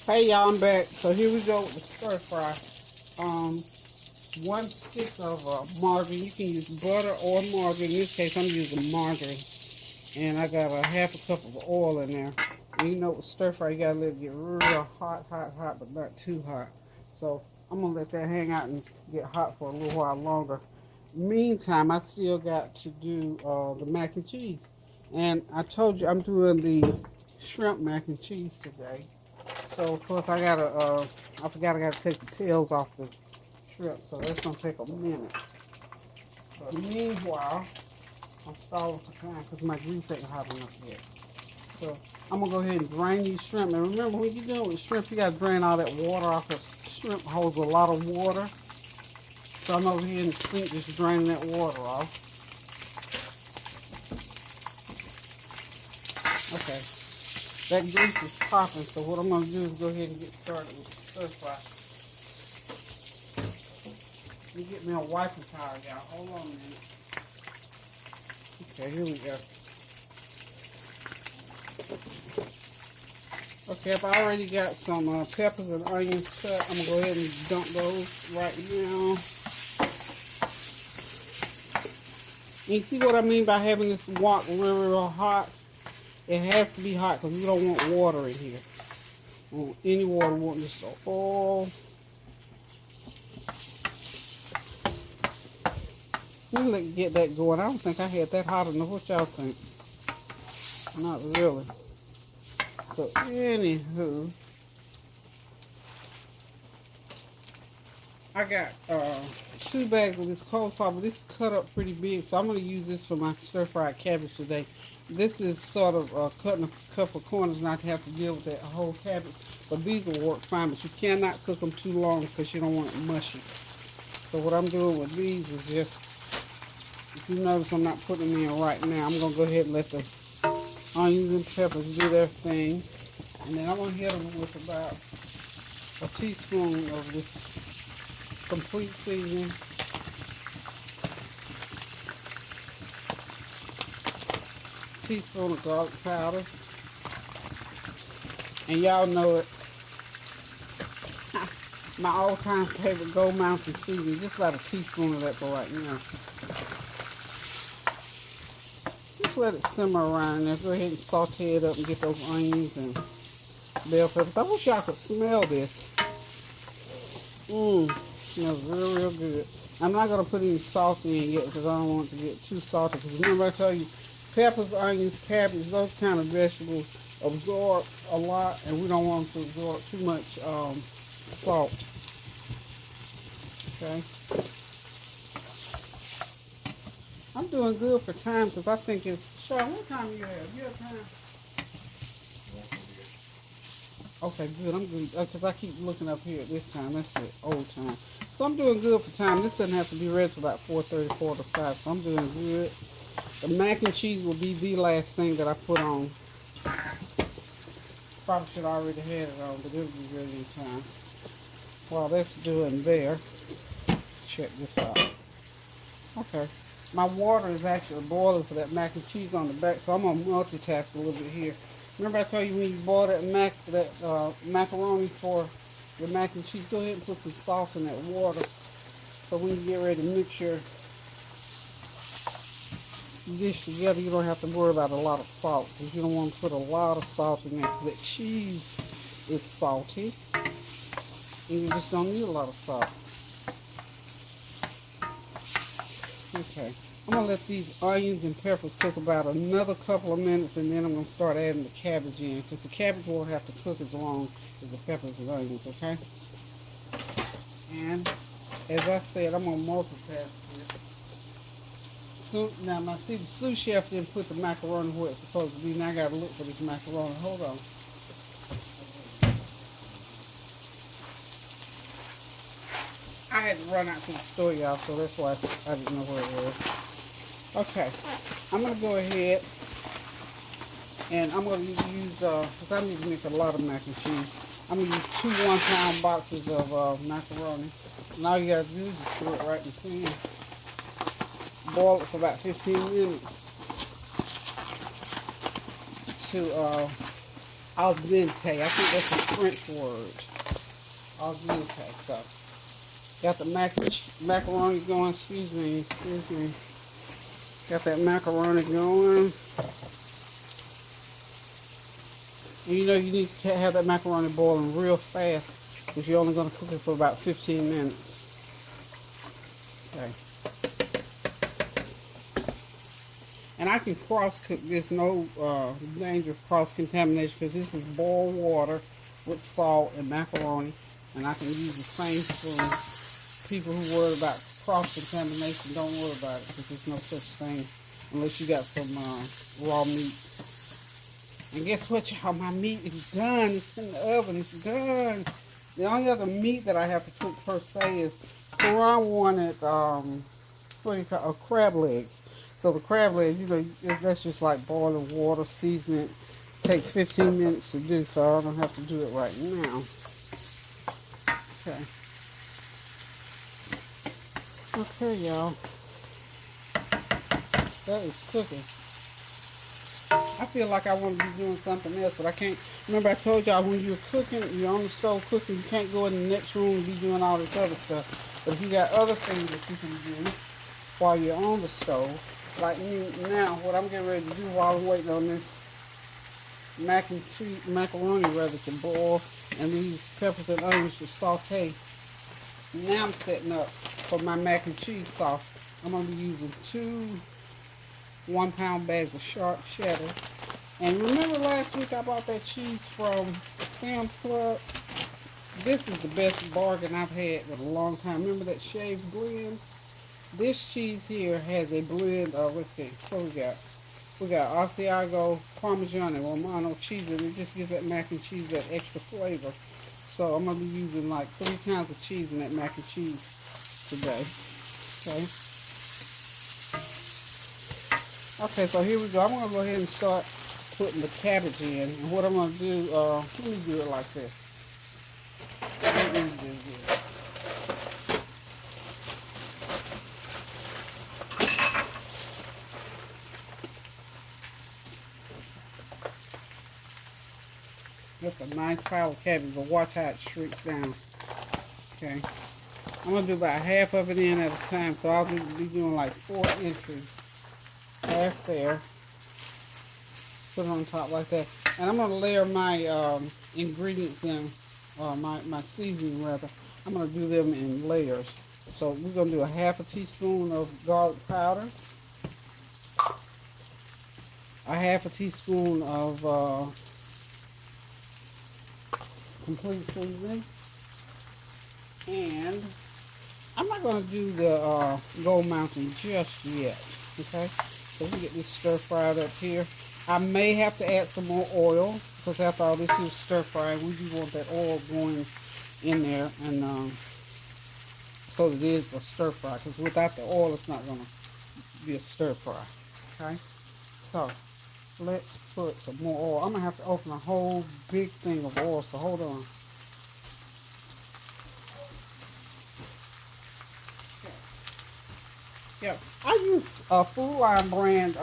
Hey y'all, I'm back. So here we go with the stir fry. Um, 1 stick of margarine. You can use butter or margarine. In this case, I'm using margarine. And I got a half a cup of oil in there. And you know with stir fry, you gotta let it get real hot, but not too hot. So I'm gonna let that hang out and get hot for a little while longer. Meantime, I still got to do the mac and cheese. And I told you I'm doing the shrimp mac and cheese today. So of course I forgot I gotta take the tails off the shrimp, so that's gonna take a minute. But meanwhile, I'm stalling for time because my grease ain't hot enough yet. So I'm gonna go ahead and drain these shrimp. And remember, when you're doing with shrimp, you gotta drain all that water off, because shrimp holds a lot of water. So I'm over here in the sink just draining that water off. Okay. That grease is popping, so what I'm going to do is go ahead and get started with the stir fry. Let me get me a wiping towel, y'all. Hold on a minute. Okay, here we go. Okay, I've already got some peppers and onions cut. I'm going to go ahead and dump those right now. And you see what I mean by having this wok real hot? It has to be hot because we don't want water in here. We don't want any water. We want just oil. Let me get that going. I don't think I had that hot enough. What y'all think? Not really. So, anywho, I got 2 bags of this coleslaw, but this cut up pretty big, so I'm going to use this for my stir-fried cabbage today. This is sort of cutting a couple of corners not to have to deal with that whole cabbage, but these will work fine, but you cannot cook them too long because you don't want it mushy. So what I'm doing with these is just, if you notice I'm not putting them in right now, I'm going to go ahead and let the onions and peppers do their thing, and then I'm going to hit them with about a teaspoon of this complete seasoning. Teaspoon of garlic powder. And y'all know it. My all-time favorite Gold Mountain seasoning. Just about a teaspoon of that for right now. Just let it simmer around there. Go ahead and saute it up and get those onions and bell peppers. I wish y'all could smell this. Smells real good. I'm not going to put any salt in yet because I don't want it to get too salty. Because remember I tell you, peppers, onions, cabbage, those kind of vegetables absorb a lot, and we don't want them to absorb too much salt. Okay. I'm doing good for time because I think it's... Sean, what time do you have? You have time? Okay, good. I'm good. Because I keep looking up here at this time. That's the old time. So I'm doing good for time. This doesn't have to be ready for about 4:30, 4 to 5. So I'm doing good. The mac and cheese will be the last thing that I put on. Probably should already have it on, but it'll be ready in time. While that's doing there, check this out. Okay. My water is actually boiling for that mac and cheese on the back, so I'm going to multitask a little bit here. Remember I told you when you boil that macaroni for your mac and cheese, go ahead and put some salt in that water. So when you get ready to mix your dish together, you don't have to worry about a lot of salt, because you don't want to put a lot of salt in there, because that cheese is salty, and you just don't need a lot of salt. Okay. I'm going to let these onions and peppers cook about another couple of minutes, and then I'm going to start adding the cabbage in, because the cabbage won't have to cook as long as the peppers and onions, okay? And as I said, I'm going to multitask here. So, now, see, the sous chef didn't put the macaroni where it's supposed to be. Now I got to look for this macaroni. Hold on. I had to run out to the store, y'all, so that's why I didn't know where it was. Okay, I'm going to go ahead and I'm going to use, because I need to make a lot of mac and cheese, I'm going to use 2 1-pound boxes of macaroni. And all you got to do is just put it right in the pan. Boil it for about 15 minutes to al dente. I think that's a French word. Al dente. So, got the macaroni going. Excuse me. Got that macaroni going. And you know you need to have that macaroni boiling real fast if you're only going to cook it for about 15 minutes. Okay. And I can cross cook this, no danger of cross contamination, because this is boiled water with salt and macaroni. And I can use the same spoon. People who worry about cross contamination, don't worry about it, because there's no such thing unless you got some raw meat. And guess what, y'all? My meat is done. It's in the oven. It's done. The only other meat that I have to cook per se is Kerron wanted what do you call crab legs. So the crab legs, you know, that's just like boiling water, seasoning. It takes 15 minutes to do, so I don't have to do it right now. Okay. Okay, y'all. That is cooking. I feel like I want to be doing something else, but I can't. Remember I told y'all when you're cooking, you're on the stove cooking, you can't go in the next room and be doing all this other stuff. But if you got other things that you can do while you're on the stove, like me now, what I'm getting ready to do while I'm waiting on this macaroni rather to boil, and these peppers and onions to saute. Now I'm setting up for my mac and cheese sauce. I'm going to be using 2 1-pound bags of sharp cheddar. And remember last week I bought that cheese from Sam's Club? This is the best bargain I've had in a long time. Remember that shaved blend? This cheese here has a blend of, let's see, what we got? We got Asiago, Parmesan, and Romano cheese, and it just gives that mac and cheese that extra flavor. So I'm going to be using like 3 kinds of cheese in that mac and cheese today. Okay. Okay, so here we go. I'm going to go ahead and start putting the cabbage in. And what I'm going to do, let me do it like this. Let me do this. That's a nice pile of cabbage, but watch how it shrinks down. Okay. I'm going to do about half of it in at a time, so I'll be doing like 4 inches. Half there. Just put it on top like that. And I'm going to layer my ingredients in, my seasoning rather. I'm going to do them in layers. So we're going to do a half a teaspoon of garlic powder. A half a teaspoon of complete seasoning. And I'm not going to do the Gold Mountain just yet. Okay? So we get this stir fried up here. I may have to add some more oil, because after all this is stir fried, we do want that oil going in there, and so it is a stir fry, because without the oil it's not going to be a stir fry. Okay, so let's put some more oil. I'm going to have to open a whole big thing of oil, so hold on. Yeah, I use a Food Line brand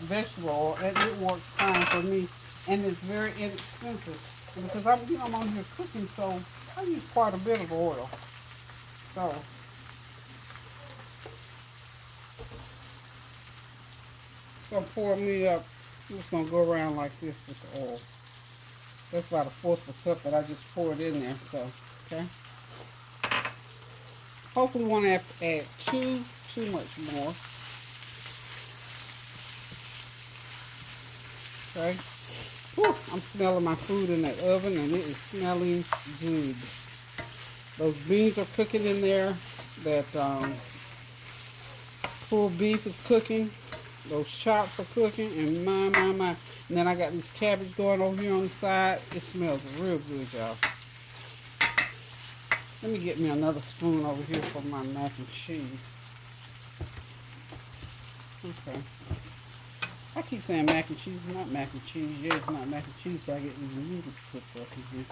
vegetable oil, and it works fine for me, and it's very inexpensive. And because I'm on here cooking, so I use quite a bit of oil. So it's gonna pour me up. I'm just gonna go around like this with the oil. That's about a 1/4 of a cup that I just poured in there. So okay. Hopefully, we won't have to add too much more. Okay. Whew, I'm smelling my food in that oven, and it is smelling good. Those beans are cooking in there. That pulled beef is cooking. Those chops are cooking, and my. And then I got this cabbage going over here on the side. It smells real good, y'all. Let me get me another spoon over here for my mac and cheese. Okay. I keep saying mac and cheese, not mac and cheese. Yeah, it's not mac and cheese, so I get these noodles cooked up in here.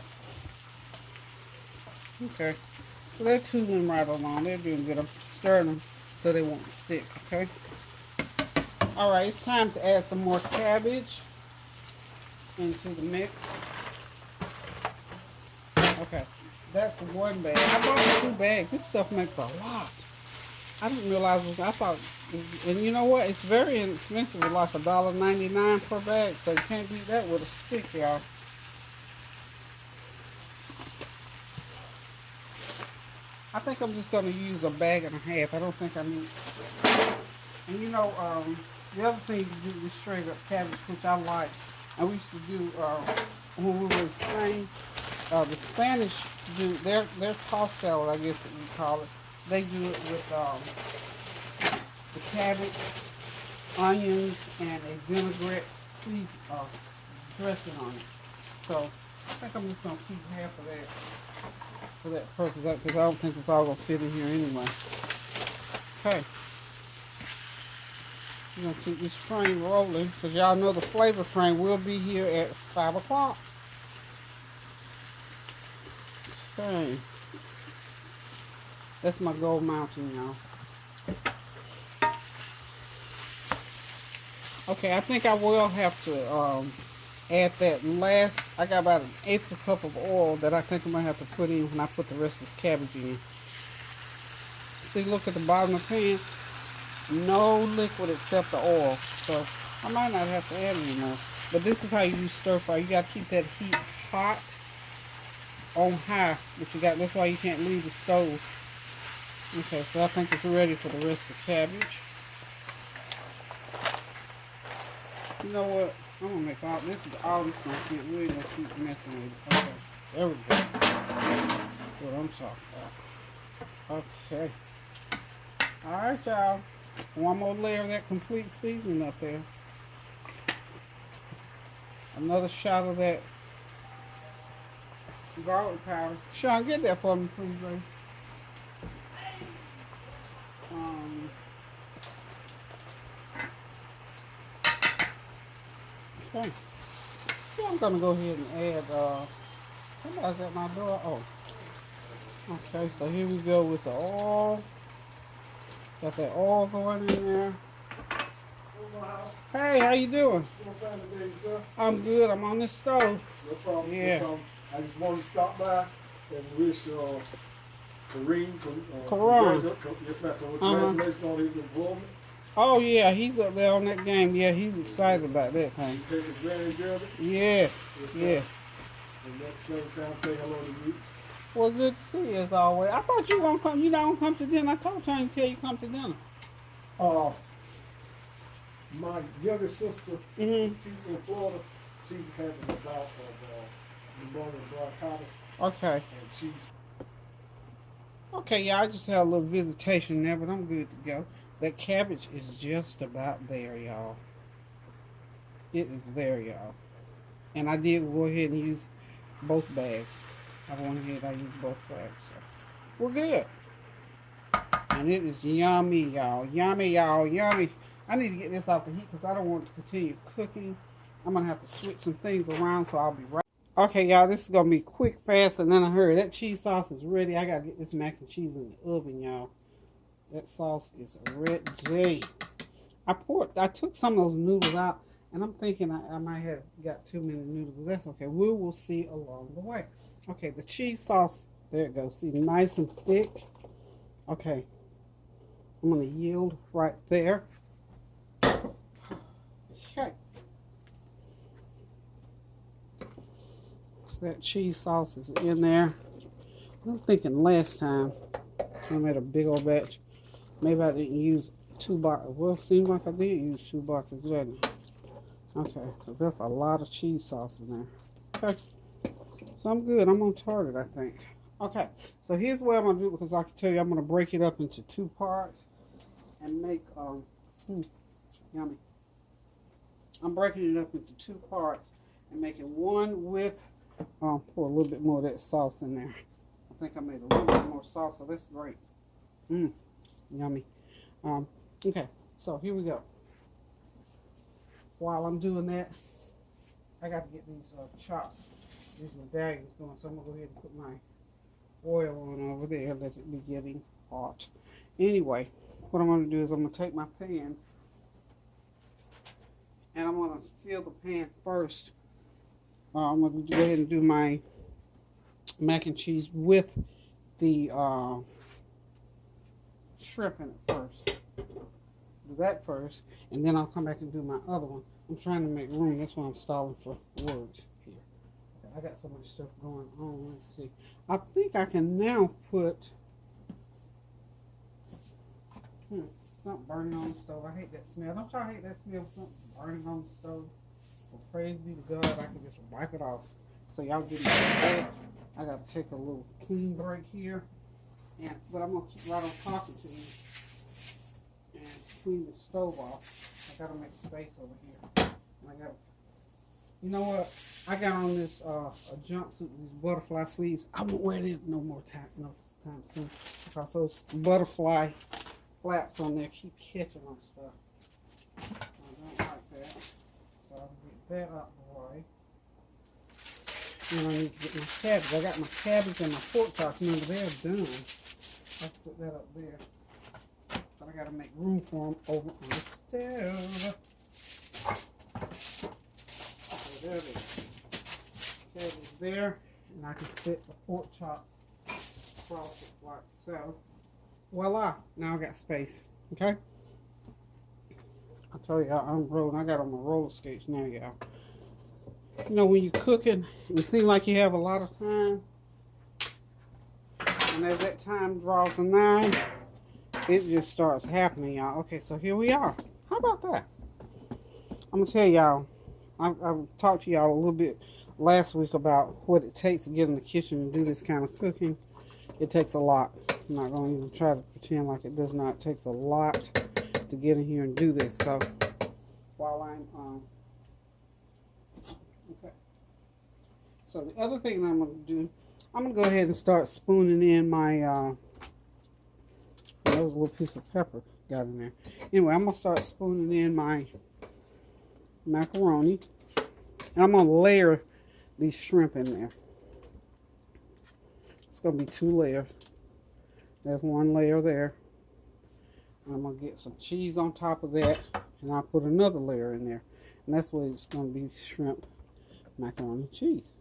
Okay. So they're tooling right along. They're doing good. I'm stirring them so they won't stick, okay? Alright, it's time to add some more cabbage. into the mix. Okay, that's one bag. I bought 2 bags. This stuff makes a lot. I didn't realize it was, I thought, and you know what? It's very inexpensive. It's like $1.99 per bag, so you can't beat that with a stick, y'all. I think I'm just going to use a bag and a half. I don't think I need. And you know, the other thing you do is straight up cabbage, which I like. And we used to do when we were in Spain. The Spanish do their tossed salad, I guess we call it. They do it with the cabbage, onions, and a vinaigrette dressing on it. So I think I'm just gonna keep half of that for that purpose, because I don't think it's all gonna fit in here anyway. Okay, we're gonna keep this train rolling, because y'all know the flavor train will be here at 5 o'clock. Okay, that's my gold mountain, y'all. Okay, I think I will have to add that last. I got about 1/8 cup of oil that I think I'm gonna have to put in when I put the rest of this cabbage in. See, look at the bottom of the pan. No liquid except the oil. So I might not have to add any more. But this is how you stir fry. You gotta keep that heat hot on high. But that's why you can't leave the stove. Okay, so I think it's ready for the rest of the cabbage. You know what? I'm gonna make all this gonna fit. We ain't gonna keep messing with it. Okay, there we go. That's what I'm talking about. Okay. Alright, y'all. One more layer of that complete seasoning up there. Another shot of that garlic powder. Sean, get that for me, please, baby. Okay. Yeah, I'm gonna go ahead and add somebody's at my door. Oh. Okay, so here we go with the oil. Got that oil going in there. Hey, how you doing? Today, sir? I'm good. I'm on the stove. No problem. Yeah. No problem. I just wanted to stop by and wish Kerron, congratulations on his involvement. Oh yeah, he's up there on that game. Yeah, he's excited about that thing. You take advantage of it. Yes. Yeah. And at the same time, say hello to you. Well, good to see you as always. I thought you were gonna come. You don't come to dinner. I told Tony to tell you come to dinner. My younger sister, Mm-hmm. she's in Florida. She's having a bout of pneumonia bronchitis. Okay. And she's Okay, yeah, I just had a little visitation there, but I'm good to go. That cabbage is just about there, y'all. It is there, y'all. And I did go ahead and use both bags. I went ahead and I used both bags. So we're good. And it is yummy, y'all. Yummy, y'all. Yummy. I need to get this off the heat because I don't want it to continue cooking. I'm going to have to switch some things around, so I'll be right. Okay, y'all, this is going to be quick, fast, and then I hurry. That cheese sauce is ready. I got to get this mac and cheese in the oven, y'all. That sauce is ready. I took some of those noodles out, and I'm thinking I might have got too many noodles. But that's okay. We will see along the way. Okay, the cheese sauce, there it goes. See, nice and thick. Okay. I'm going to yield right there. Okay. So that cheese sauce is in there. I'm thinking last time I made a big old batch. Maybe I didn't use 2 boxes. Well, it seemed like I did use 2 boxes, didn't I? Okay, because that's a lot of cheese sauce in there. Okay. So I'm good. I'm on target, I think. Okay, so here's what I'm going to do, because I can tell you I'm going to break it up into 2 parts and make, yummy. I'm breaking it up into 2 parts and making one with, pour a little bit more of that sauce in there. I think I made a little bit more sauce, so that's great. Yummy. Okay, so here we go. While I'm doing that, I got to get these chops, these medallions going, so I'm going to go ahead and put my oil on over there, let it be getting hot. Anyway, what I'm going to do is I'm going to take my pans and I'm going to fill the pan first I'm going to go ahead and do my mac and cheese with the shrimp in it first. Do that first, and then I'll come back and do my other one. I'm trying to make room. That's why I'm stalling for words here. Okay, I got so much stuff going on. Let's see. I think I can now put something burning on the stove. I hate that smell. Don't y'all hate that smell of something burning on the stove? Well, praise be to God, I can just wipe it off. So y'all get me that. I got to take a little clean break here. But I'm going to keep right on talking to you and clean the stove off. I got to make space over here. And I got to, you know what? I got on this a jumpsuit with these butterfly sleeves. I won't wear it no time soon, because those butterfly flaps on there keep catching on stuff. I don't like that. So I'll get that out of the way. And I need to get my cabbage. I got my cabbage and my pork chops. Remember, they're done. I'll put that up there. But I got to make room for them over on the stove. So there it is. Cabbage there. And I can set the pork chops across it like so. Voila. Now I got space. Okay? I tell y'all, I'm rolling. I got on my roller skates now, y'all. You know, when you're cooking, it seems like you have a lot of time. And as that time draws nigh, it just starts happening, y'all. Okay, so here we are. How about that? I'm going to tell y'all, I talked to y'all a little bit last week about what it takes to get in the kitchen and do this kind of cooking. It takes a lot. I'm not going to even try to pretend like it does not. It takes a lot to get in here and do this. So, while I'm, okay. So the other thing that I'm going to do, I'm going to go ahead and start spooning in my, there was a little piece of pepper got in there. Anyway, I'm going to start spooning in my macaroni. And I'm going to layer these shrimp in there. It's going to be 2 layers. There's 1 layer there. I'm going to get some cheese on top of that. And I'll put another layer in there. And that's what it's going to be, shrimp, macaroni, and cheese.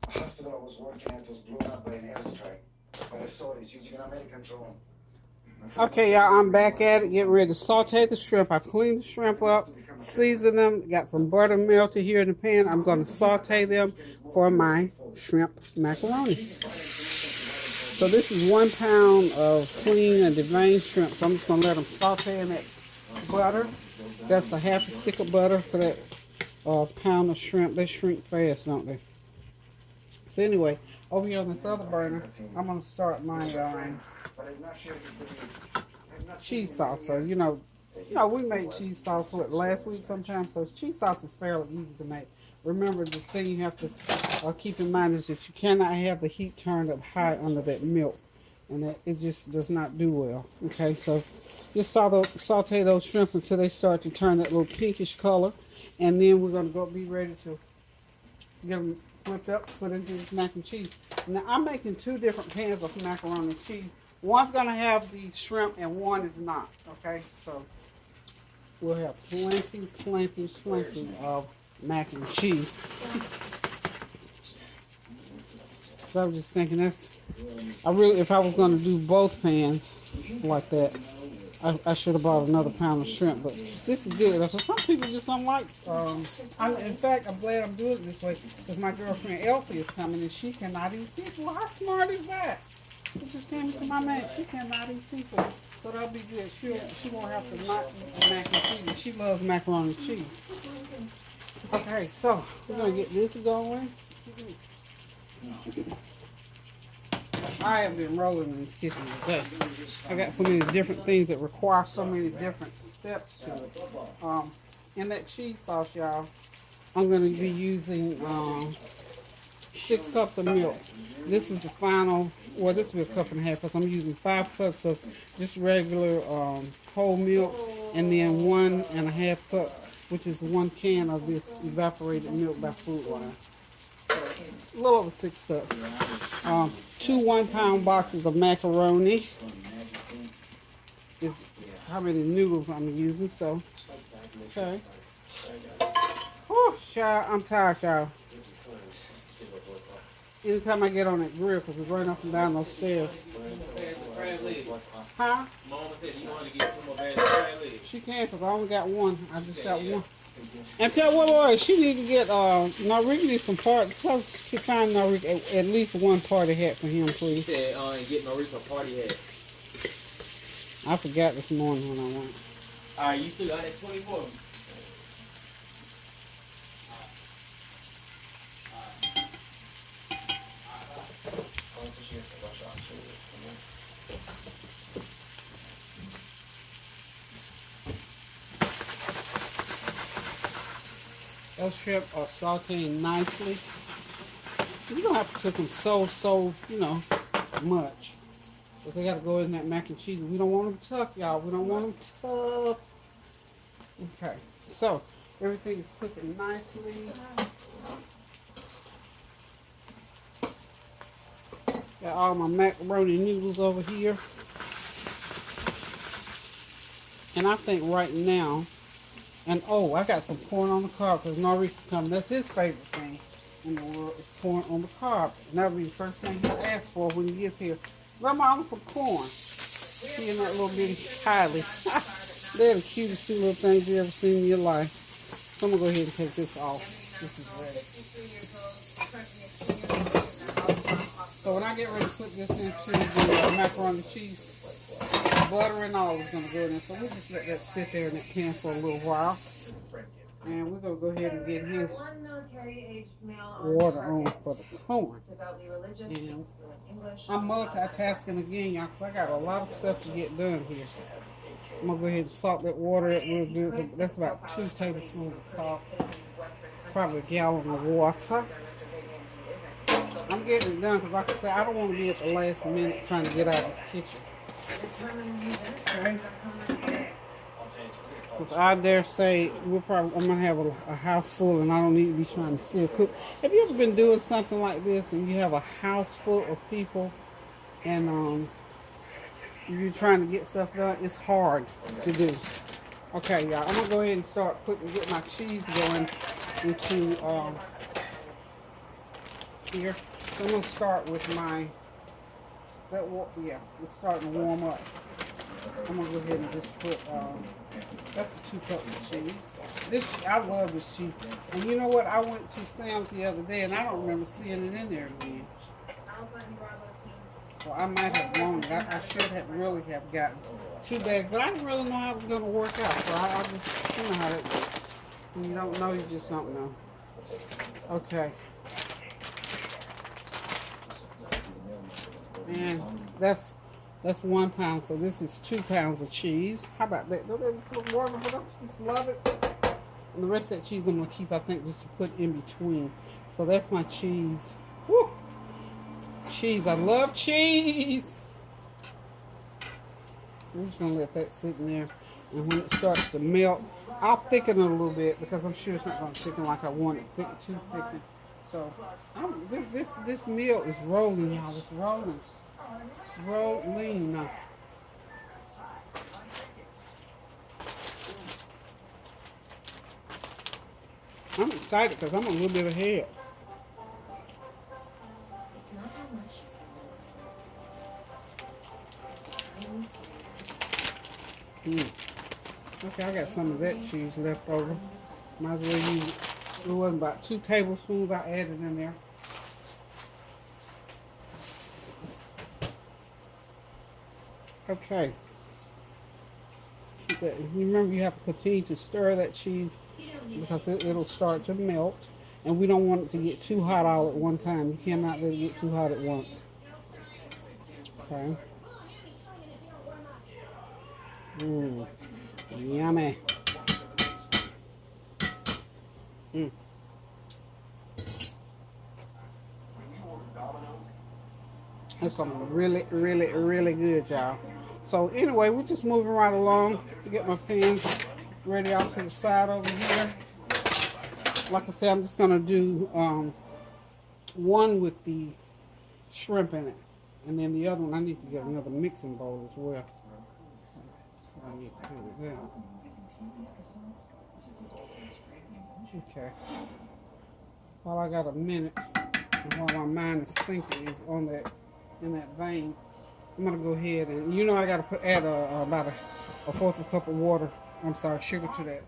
The hospital I was working at was blown up by an airstrike. By the Saudis using an American drone. Okay, y'all, I'm back at it, getting ready to saute the shrimp. I've cleaned the shrimp up, seasoned them, got some butter melted here in the pan. I'm going to saute them for my shrimp macaroni. So this is 1 pound of clean and deveined shrimp. So I'm just going to let them saute in that butter. That's a half a stick of butter for that pound of shrimp. They shrink fast, don't they? So anyway, over here on this other burner, I'm going to start my cheese sauce. So, you know, we made cheese sauce last week sometime. So cheese sauce is fairly easy to make. Remember, the thing you have to keep in mind is that you cannot have the heat turned up high under that milk. And that it just does not do well. Okay, so just saute those shrimp until they start to turn that little pinkish color. And then we're going to be ready to get them flipped up, put into this mac and cheese. Now, I'm making 2 different pans of macaroni and cheese. One's going to have the shrimp and one is not. Okay, so we'll have plenty of mac and cheese. So I was just thinking if I was going to do both pans like that, I should have bought another pound of shrimp, but this is good. So some people just don't like, in fact, I'm glad I'm doing it this way, because my girlfriend Elsie is coming, and she cannot eat seafood. Well, how smart is that? She just came to my man. She cannot eat seafood, so that'll be good. She won't have to not eat mac and cheese. She loves macaroni and cheese. Okay, so we're going to get this going. I have been rolling in this kitchen today. I got so many different things that require so many different steps to it. In that cheese sauce, y'all, I'm going to be using 6 cups of milk. This is the final, well, this will be 1.5 cups, because I'm using 5 cups of just regular whole milk, and then 1.5 cups, which is 1 can of this evaporated milk by Food Line. A little over 6 cups. 2 1-pound boxes of macaroni is how many noodles I'm using. So, okay. Oh, Child, I'm tired, y'all. Anytime I get on that grill, because we're running up and down those stairs. Huh? Mama said you want to get 2 more bags of crab legs. She can, because I only got one. I just got one. And tell what, she need to get, Norrek needs some parts. Tell us to find Norrek at least one party hat for him, She please. said get Norrek a party hat. I forgot this morning when I went. Alright, you still got that 24. Those shrimp are sauteing nicely. You don't have to cook them so, much. Because they got to go in that mac and cheese. We don't want them tough, y'all. We don't want them tough. Okay, so everything is cooking nicely. Got all my macaroni noodles over here. And I think right now, and oh, I got some corn on the cob because Norrek's coming. That's his favorite thing in the world is corn on the cob. And that'll be the first thing he'll ask for when he gets here. Grandma, I want some corn. He and that little bitty Kylie. They're the cutest two little things you ever seen in your life. So I'm going to go ahead and take this off. This is ready. So when I get ready to put this into the macaroni and cheese, butter and all is going to go in there. So we'll just let that sit there in that pan for a little while. And we're going to go ahead and get his water on for the corn. And I'm multitasking again, y'all, because I got a lot of stuff to get done here. I'm going to go ahead and salt that water up real good. That's about 2 tablespoons of salt. Probably a gallon of water. I'm getting it done because, like I said, I don't want to be at the last minute trying to get out of this kitchen. Okay. Because I dare say I'm gonna have a house full, and I don't need to be trying to still cook. Have you ever been doing something like this, and you have a house full of people, and you're trying to get stuff done? It's hard to do. Okay, y'all. I'm gonna go ahead and start get my cheese going into here. So I'm gonna start with it's starting to warm up. I'm gonna go ahead and just put that's the 2 cups of cheese. I love this cheese. And you know what? I went to Sam's the other day and I don't remember seeing it in there again. So I might have blown it. I should have really have gotten 2 bags, but I didn't really know how it was gonna work out. So I just, you know how that works. When you don't know, you just don't know. Okay. And that's 1 pound, so this is 2 pounds of cheese. How about that? Don't that just look wonderful? Don't you just love it? And the rest of that cheese I'm going to keep, I think, just to put in between. So that's my cheese. Woo! Cheese. I love cheese! I'm just going to let that sit in there. And when it starts to melt, I'll thicken it a little bit because I'm sure it's not going to thicken like I want it. Too thicken. So this meal is rolling, y'all. It's rolling. It's rolling now. I'm excited because I'm a little bit ahead. It's not how much you spend. Okay, I got some of that cheese left over. Might as well use it. It wasn't about 2 tablespoons I added in there. Okay. Keep that. You remember you have to continue to stir that cheese because it'll start to melt. And we don't want it to get too hot all at one time. You cannot let it get too hot at once. Okay. Yummy. It's something really, really, really good, y'all. So anyway, we're just moving right along. Get my pans ready off to the side over here. Like I said, I'm just gonna do one with the shrimp in it, and then the other one I need to get another mixing bowl as well. So I need to do that. Okay. While I got a minute, and while my mind is thinking is on that, in that vein, I'm gonna go ahead and I gotta add about a fourth of a cup of water. I'm sorry, sugar to that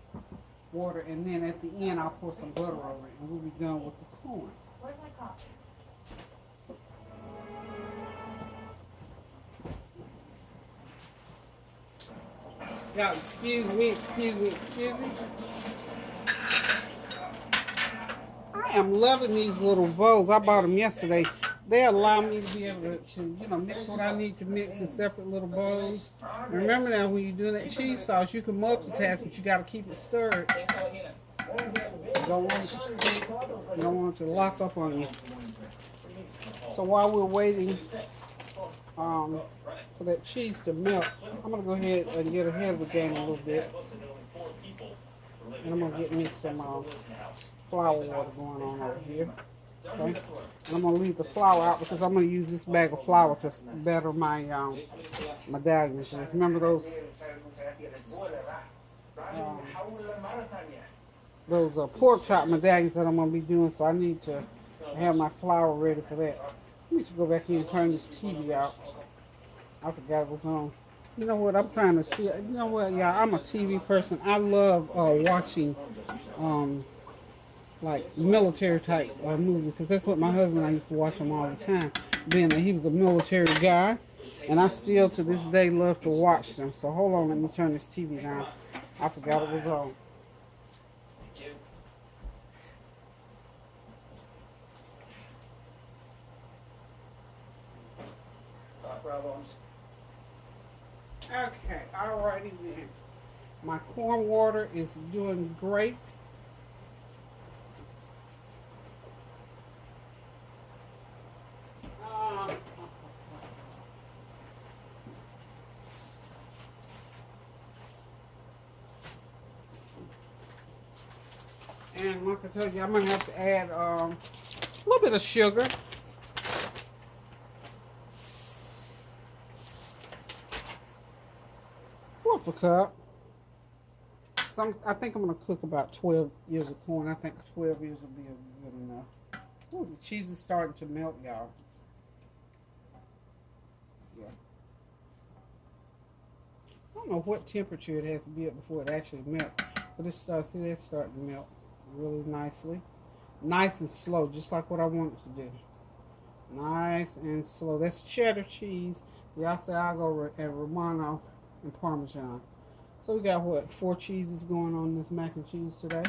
water, and then at the end I'll pour some butter over it, and we'll be done with the corn. Where's my coffee? Y'all, excuse me. I am loving these little bowls. I bought them yesterday. They allow me to be able to mix what I need to mix in separate little bowls. And remember now, when you're doing that cheese sauce, you can multitask, but you got to keep it stirred. You don't want it to stick. You don't want it to lock up on you. So while we're waiting for that cheese to melt, I'm going to go ahead and get ahead of the game a little bit. And I'm going to get me some flour water going on over here. Okay? And I'm going to leave the flour out because I'm going to use this bag of flour to better my medallions. Remember those pork chop medallions that I'm going to be doing, so I need to have my flour ready for that. Let me just go back here and turn this TV out. I forgot it was on. You know what? I'm trying to see. You know what, y'all? I'm a TV person. I love watching like military type movies because that's what my husband and I used to watch them all the time. Being that he was a military guy, and I still to this day love to watch them. So hold on, let me turn this TV down. I forgot it was on. Okay, alrighty then. My corn water is doing great. And like I told you, I'm going to have to add a little bit of sugar. Fourth a cup. So I think I'm going to cook about 12 ears of corn. I think 12 ears will be good enough. Oh, the cheese is starting to melt, y'all. Yeah. I don't know what temperature it has to be at before it actually melts. But it starts, see, it's starting to melt really nicely. Nice and slow, just like what I want it to do. Nice and slow. That's cheddar cheese, the Asiago and Romano and Parmesan. So we got what, 4 cheeses going on this mac and cheese today.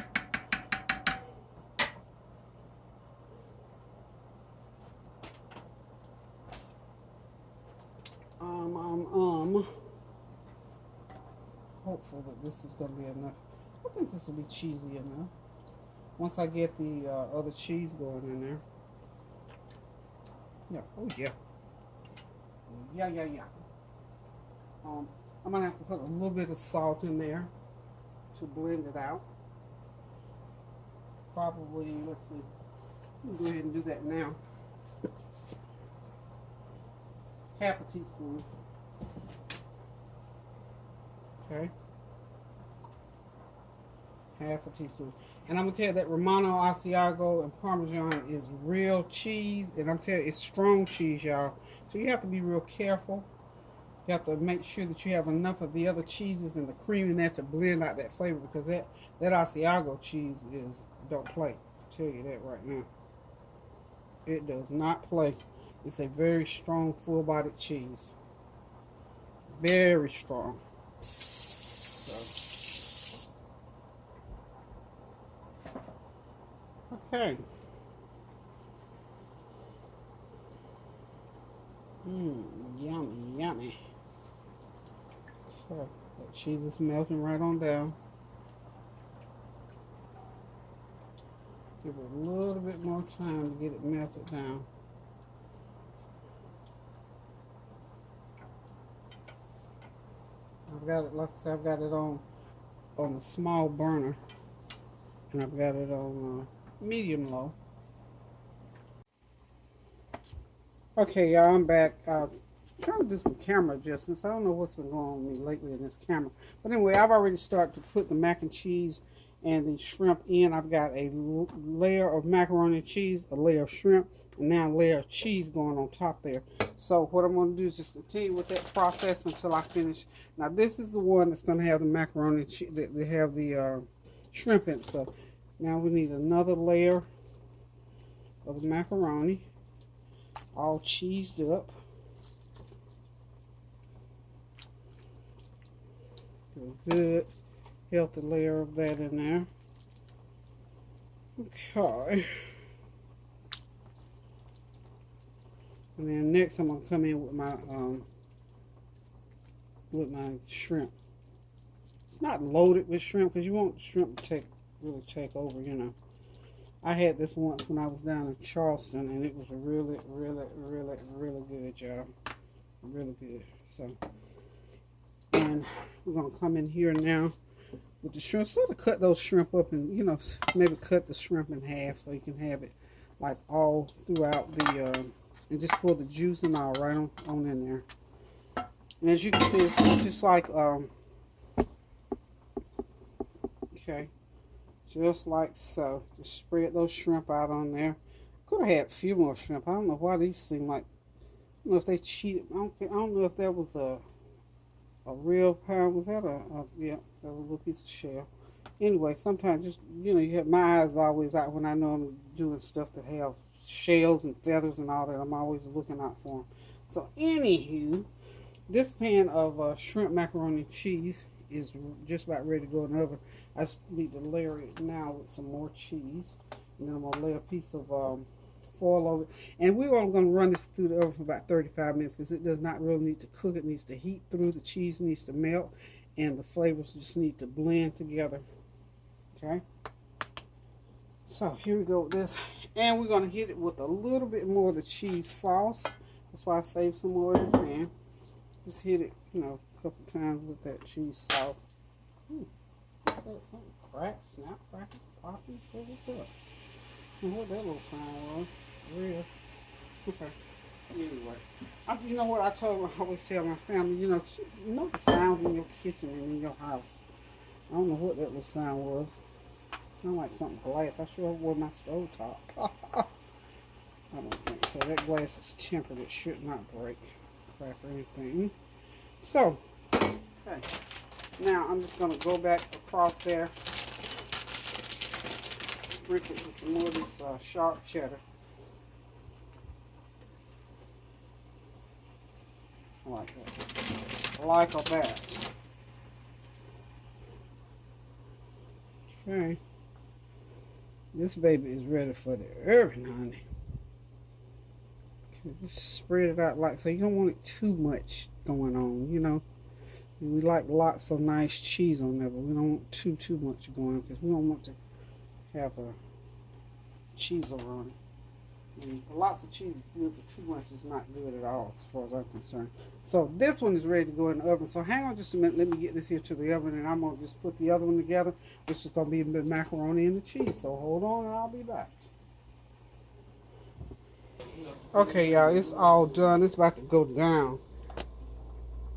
Hopeful that this is going to be enough. I think this will be cheesy enough. Once I get the other cheese going in there. Yeah, oh yeah. Yeah. I'm going to have to put a little bit of salt in there to blend it out. Probably, let's see. Let me go ahead and do that now. Half a teaspoon. Okay. Half a teaspoon. And I'm going to tell you that Romano, Asiago, and Parmesan is real cheese. And I'm telling you, it's strong cheese, y'all. So you have to be real careful. You have to make sure that you have enough of the other cheeses and the cream in there to blend out that flavor. Because that Asiago cheese don't play. I'll tell you that right now. It does not play. It's a very strong, full-bodied cheese. Very strong. Okay. Yummy. So, that cheese is melting right on down. Give it a little bit more time to get it melted down. I've got it, like I said, I've got it on a small burner. And I've got it on medium low. Okay, y'all, I'm back. Trying to do some camera adjustments. I don't know what's been going on with me lately in this camera. But anyway, I've already started to put the mac and cheese and the shrimp in. I've got a layer of macaroni and cheese, a layer of shrimp, and now a layer of cheese going on top there. So what I'm going to do is just continue with that process until I finish. Now this is the one that's going to have the macaroni and cheese, they have the shrimp in it. So now we need another layer of the macaroni, all cheesed up. A good healthy layer of that in there. Okay. And then next I'm gonna come in with my shrimp. It's not loaded with shrimp because you want shrimp to really take over, you know. I had this once when I was down in Charleston, and it was really good, y'all. Really good. So, and we're gonna come in here now with the shrimp. Sort of cut those shrimp up, and you know, maybe cut the shrimp in half so you can have it like all throughout the and just pour the juice and all right on in there. And as you can see, it's just like okay, just like so. Just spread those shrimp out on there. Could have had a few more shrimp. I don't know why these seem like, I don't know if they cheated. I don't know if that was a real pound. Was that yeah, that was a little piece of shell. Anyway, sometimes just, you know, you have my eyes always out when I know I'm doing stuff that have shells and feathers and all that. I'm always looking out for them. So anywho, this pan of shrimp macaroni and cheese is just about ready to go in the oven. I just need to layer it now with some more cheese, and then I'm gonna lay a piece of foil over it. And we're only gonna run this through the oven for about 35 minutes because it does not really need to cook. It needs to heat through. The cheese needs to melt, and the flavors just need to blend together. Okay. So here we go with this, and we're gonna hit it with a little bit more of the cheese sauce. That's why I saved some more in the pan. Just hit it, you know, a couple times with that cheese sauce. What's that? Something crack, snap, crackle, popping? What's up? And what that little sound was? Real. Okay. Anyway, you know what I always tell my family, you know the sounds in your kitchen and in your house. I don't know what that little sound was. It sounded like something glass. I sure wore my stove top. I don't think so. That glass is tempered. It should not break, crack, or anything. So, okay. Now I'm just going to go back across there, sprinkle it with some more of this sharp cheddar. I like that. I like all that. Okay. This baby is ready for the oven, honey. Okay, just spread it out like so. You don't want it too much going on, you know. We like lots of nice cheese on there, but we don't want too much going because we don't want to have a cheese over on it. And lots of cheese is good, but too much is not good at all as far as I'm concerned. So this one is ready to go in the oven. So hang on just a minute. Let me get this here to the oven, and I'm going to just put the other one together, which is going to be the macaroni and the cheese. So hold on, and I'll be back. Okay, y'all, it's all done. It's about to go down.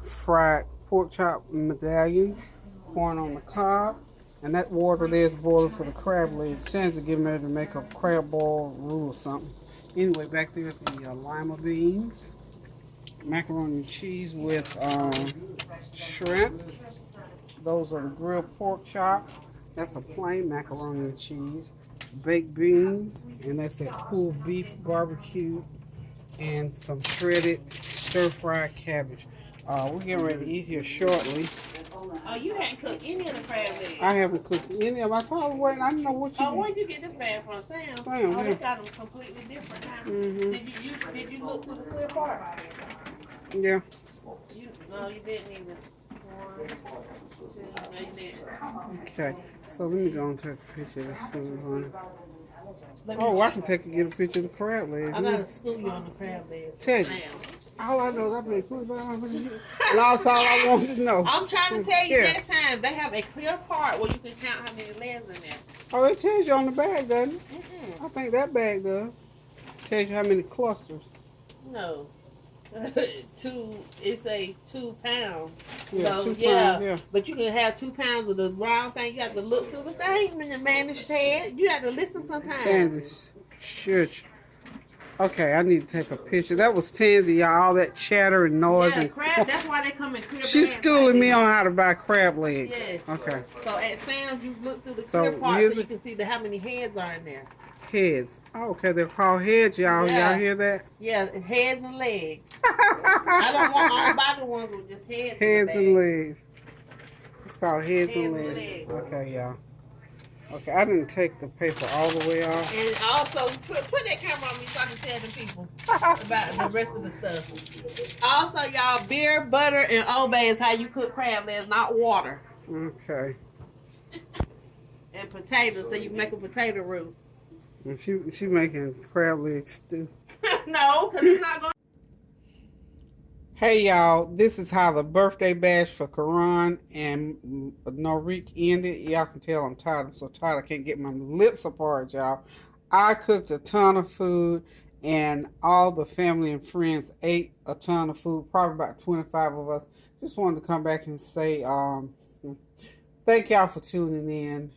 Fried pork chop medallions, corn on the cob, and that water there is boiling for the crab legs. Sands are getting ready to make a crab ball roux or something. Anyway, back there's the lima beans, macaroni and cheese with shrimp. Those are the grilled pork chops. That's a plain macaroni and cheese. Baked beans, and that's a pulled beef barbecue, and some shredded stir-fried cabbage. We're getting ready to eat here shortly. Oh, you hadn't cooked any of the crab legs. I haven't cooked any of them. I told her, wait, I didn't know what you where'd you get this bag from? Sam? Sam, Oh, yeah. they got them completely different now. Did you look through the clear part? Yeah. No, you didn't either. One, two, no, you didn't. Okay, so let me go and take a picture of this food, honey. Oh, I can get a picture of the crab leg. I gotta school you on the crab legs. Tell you. All I know is I've been food about and that's all I wanted to know. I'm trying to tell you next time, they have a clear part where you can count how many legs in there. Oh, it tells you on the bag, doesn't it? I think that bag does. Tells you how many clusters. No. It's a 2 pound. Yeah, So 2 pounds, yeah, yeah. but you can have 2 pounds of the round thing. You have to look through the thing when the man is head. You have to listen sometimes. Tansy, church. Okay, I need to take a picture. That was Tansy, y'all. All that chatter and noise. Yeah, And crab. That's why they come in clear. she's bags schooling like me this. on how to buy crab legs. Yes. Okay. So at Sam's, you look through the So clear part here's so you it. can see how many heads are in there. Heads. Oh, okay, they're called heads, y'all. Yeah. Y'all hear that? Yeah, heads and legs. I don't buy the ones with just heads. Heads in the and bag. legs. It's called heads and Heads and legs. legs. Okay, y'all. Okay, I didn't take the paper all the way off. And also, put that camera on me so I can tell the people about the rest of the stuff. Also, y'all, beer, butter, and Old Bay is how you cook crab legs, not water. Okay. And potatoes, so you make a potato roux. And she making crab legs stew. No, because it's not going to. Hey y'all, this is how the birthday bash for Kerron and Norrek ended. Y'all can tell I'm tired. I'm so tired I can't get my lips apart, y'all. I cooked a ton of food and all the family and friends ate a ton of food, probably about 25 of us. Just wanted to come back and say thank y'all for tuning in.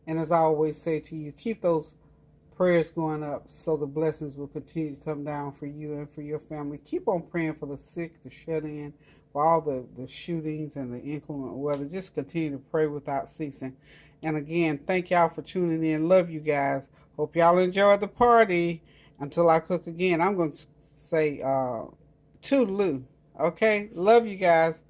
And as I always say to you, keep those prayers going up so the blessings will continue to come down for you and for your family. Keep on praying for the sick, the shut in, for all the shootings and the inclement weather. Just continue to pray without ceasing. And again, thank y'all for tuning in. Love you guys. Hope y'all enjoyed the party. Until I cook again, I'm going to say toodaloo. Okay? Love you guys.